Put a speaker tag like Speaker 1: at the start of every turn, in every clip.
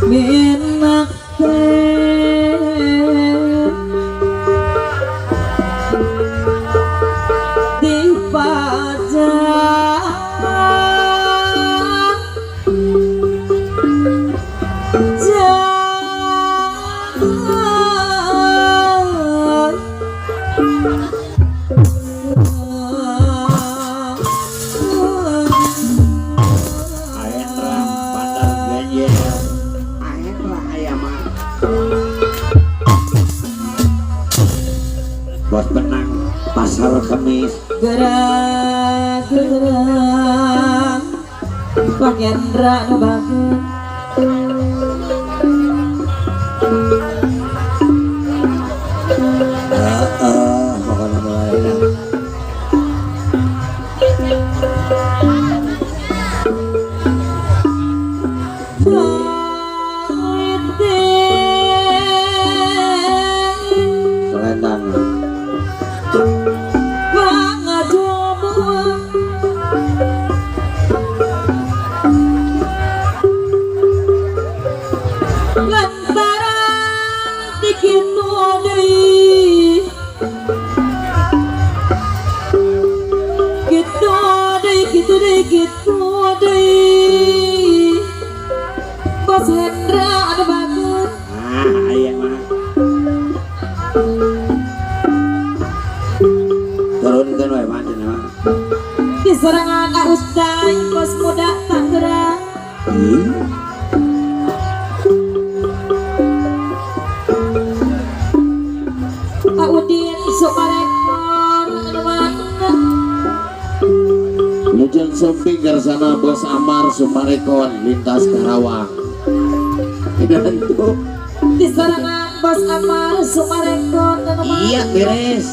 Speaker 1: minak di pajak
Speaker 2: Bos benang pasar kemis
Speaker 1: gerak-gerak Pangendra nu bagus
Speaker 2: pokoknya mulai dah. Selendang
Speaker 1: gitu deh Bos Hendra ada bagus
Speaker 2: iya mah turunkan wae mana mah
Speaker 1: di serangan arus daing bos muda Tangerang Pak Udin Sumarekon anu mana
Speaker 2: Lujeng Sumping Garsana Bos Amar Sumarekon lintas Karawang. Dan itu
Speaker 1: di serangan bos Amar Sumarekon anu mana
Speaker 2: iya beres.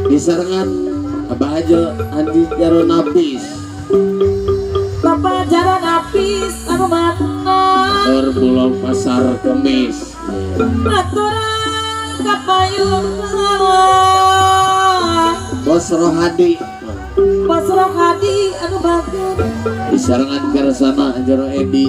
Speaker 2: Di serangan Abah Ajo Andi Jaro Napis.
Speaker 1: Bapak Jaro Napis anu mana
Speaker 2: Terbulong pasar kemis.
Speaker 1: aturan kapayung
Speaker 2: Bos Rohadi.
Speaker 1: Bos Rohadi anu bagus
Speaker 2: Di serangan Garsana Jaro Edi.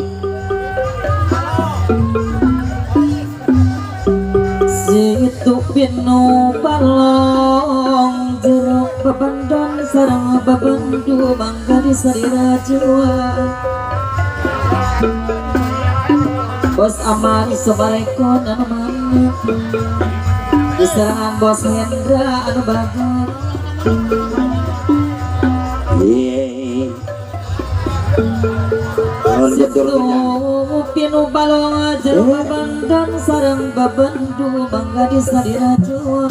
Speaker 1: Situ pinu balong jeruk babandon sarang babandu mangga di sarira jiwa Bos Amar Sumarekon anu mana di serangan Bos Hendra anu bagus Situ pinu balong jeruk babandon sarang babandu mangga di sarira jiwa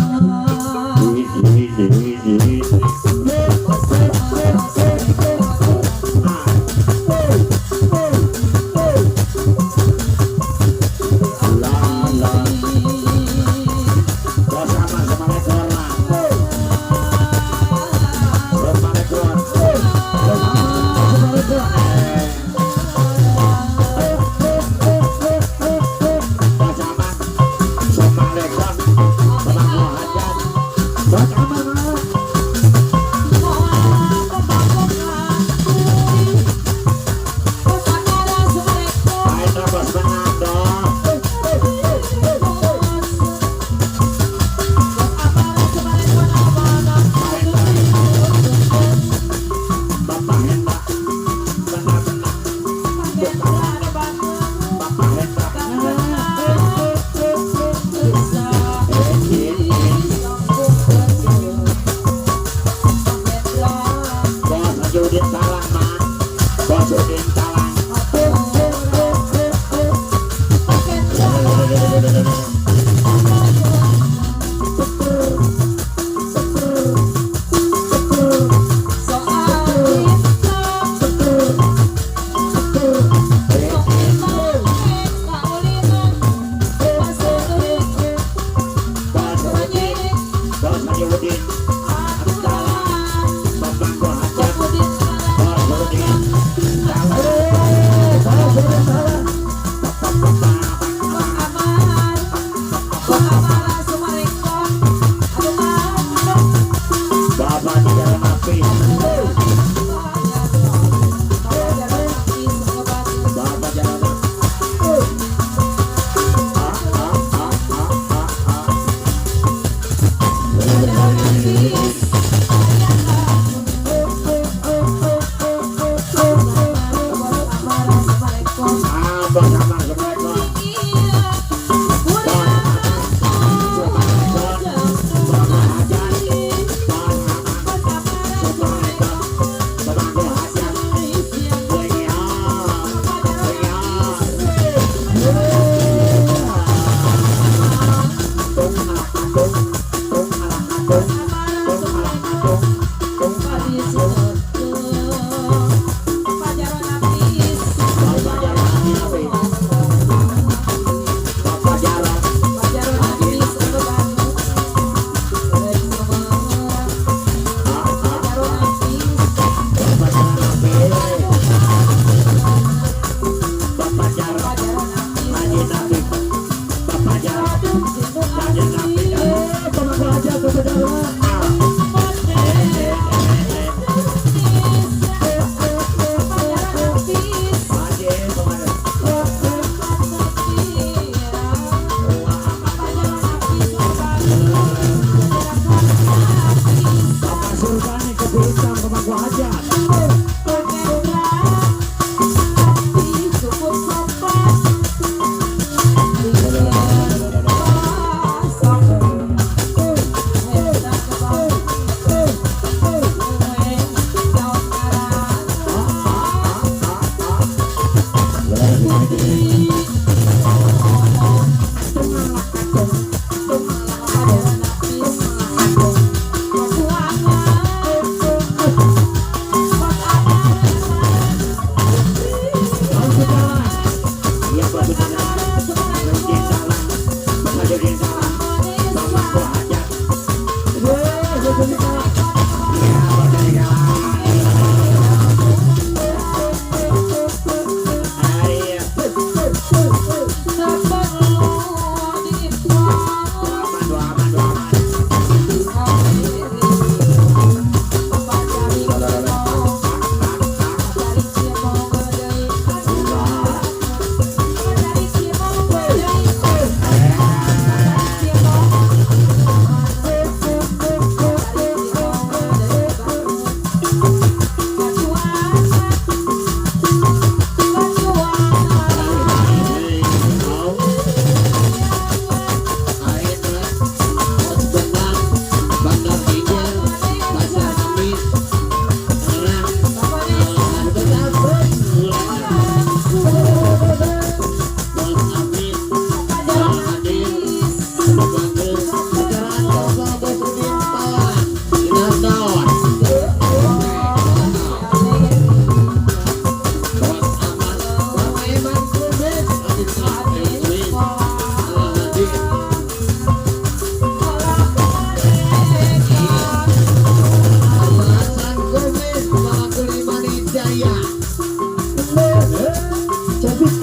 Speaker 2: Bos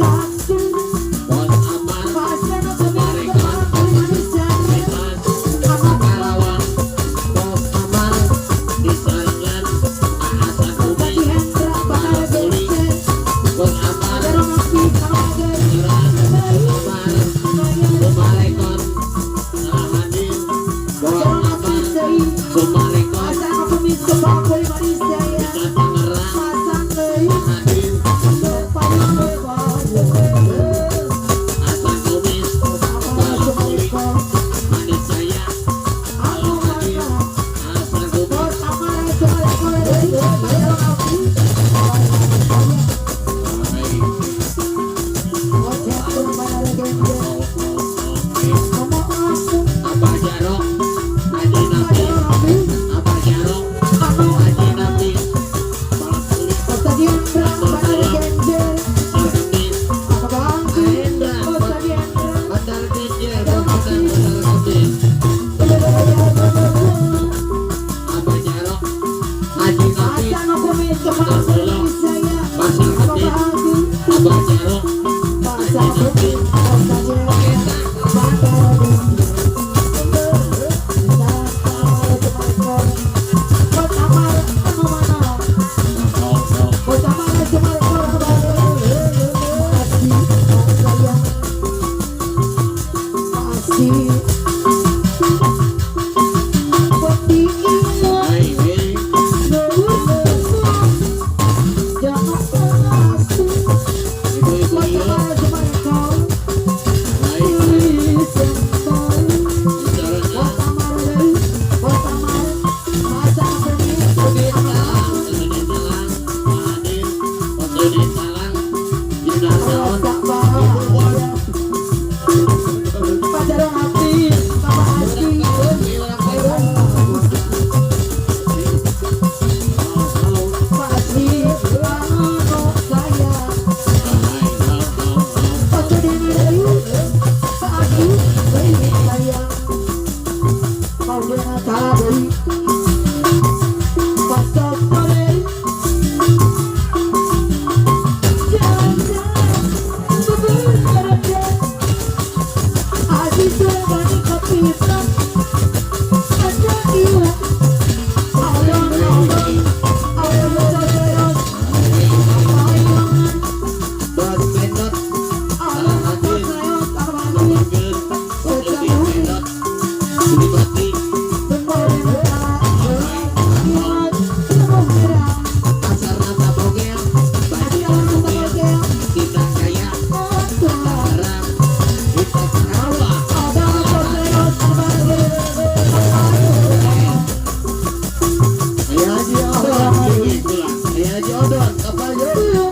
Speaker 2: Amar Sumarekon Lintas Karawang Bos Amar disarankan Asa Kumis Amar Tuli Bos Amar Iran Amar Sumarekon telah hadir Bos Amar Sumarekon Bisa Tangerang hadir Asa Kumis Bos Tuli Manis saya telah hadir Asa Kumis Abah Jarok Haji Nabi Abah Jarok Haji Nabi Balak Kulit Sirmis Aenda Bandar Genjer Bandar Gede Abah Jarok Haji Nabi Bandar Bulog Pasar Hadid Abah Jarok Haji Nabi Pengetan Hai hei ibu-ibu ieu hai bicaranya Udin Talang hadir Udin Talang jenazah ibu bos Bos Pendot telah hadir Nomorkeun Bos Edi Pendot Dilibati Pasar Nata Bogel Baju Bogel Kita Jaya Tangerang Kita Karawang Aya Haji Odon Dewi Pulang Aya Haji Odon kapal yuk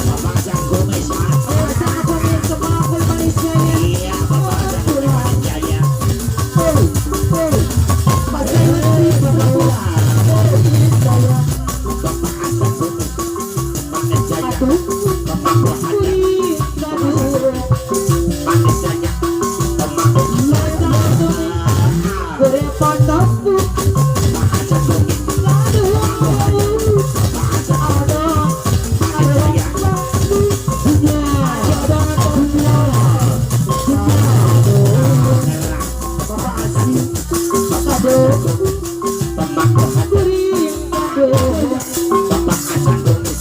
Speaker 2: Bapak Sang Kumis iya Bapak Sang Kumis Jaya Bapak Hasan Kumis Paket Jaya Bapak Buah Hajar Paket Jaya Bapak Bapak Hasan Kumis Bapak Hasan Paket Jaya Bapak Buah Hajar Bapak Hasan Kumis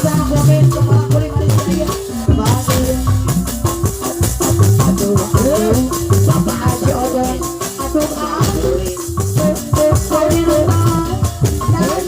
Speaker 1: pasang komen kepala kulit manis saya bahagia aduh bapak aja obat aduh kau di rumah dan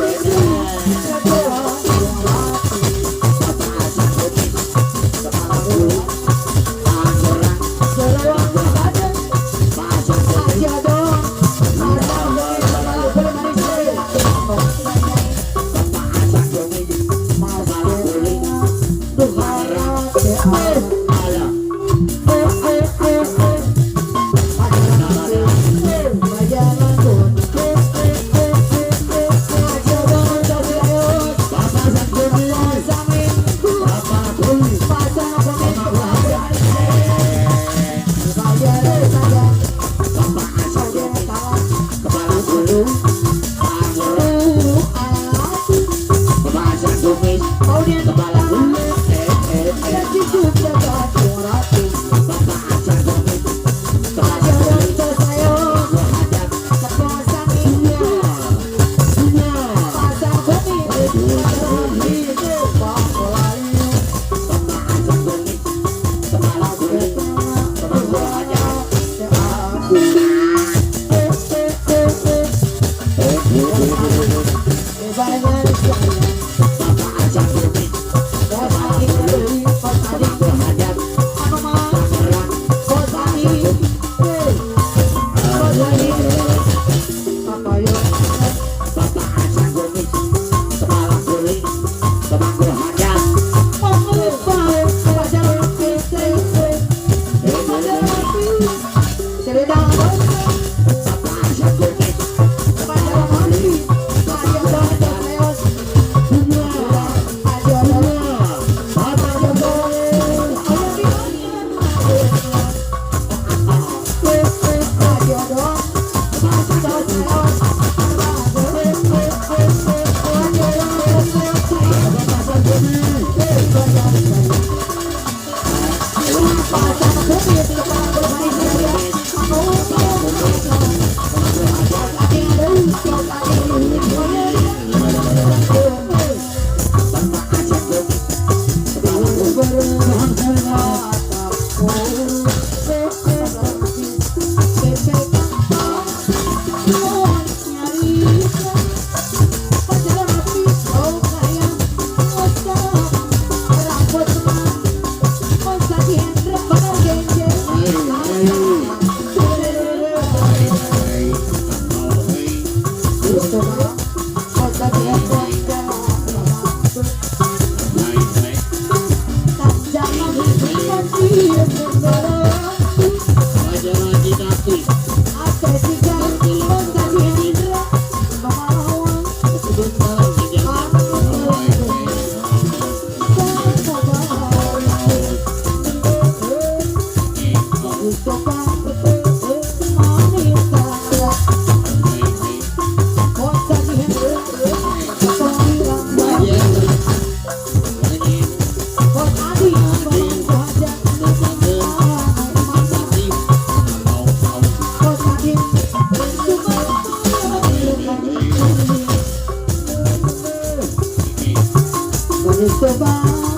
Speaker 3: Coba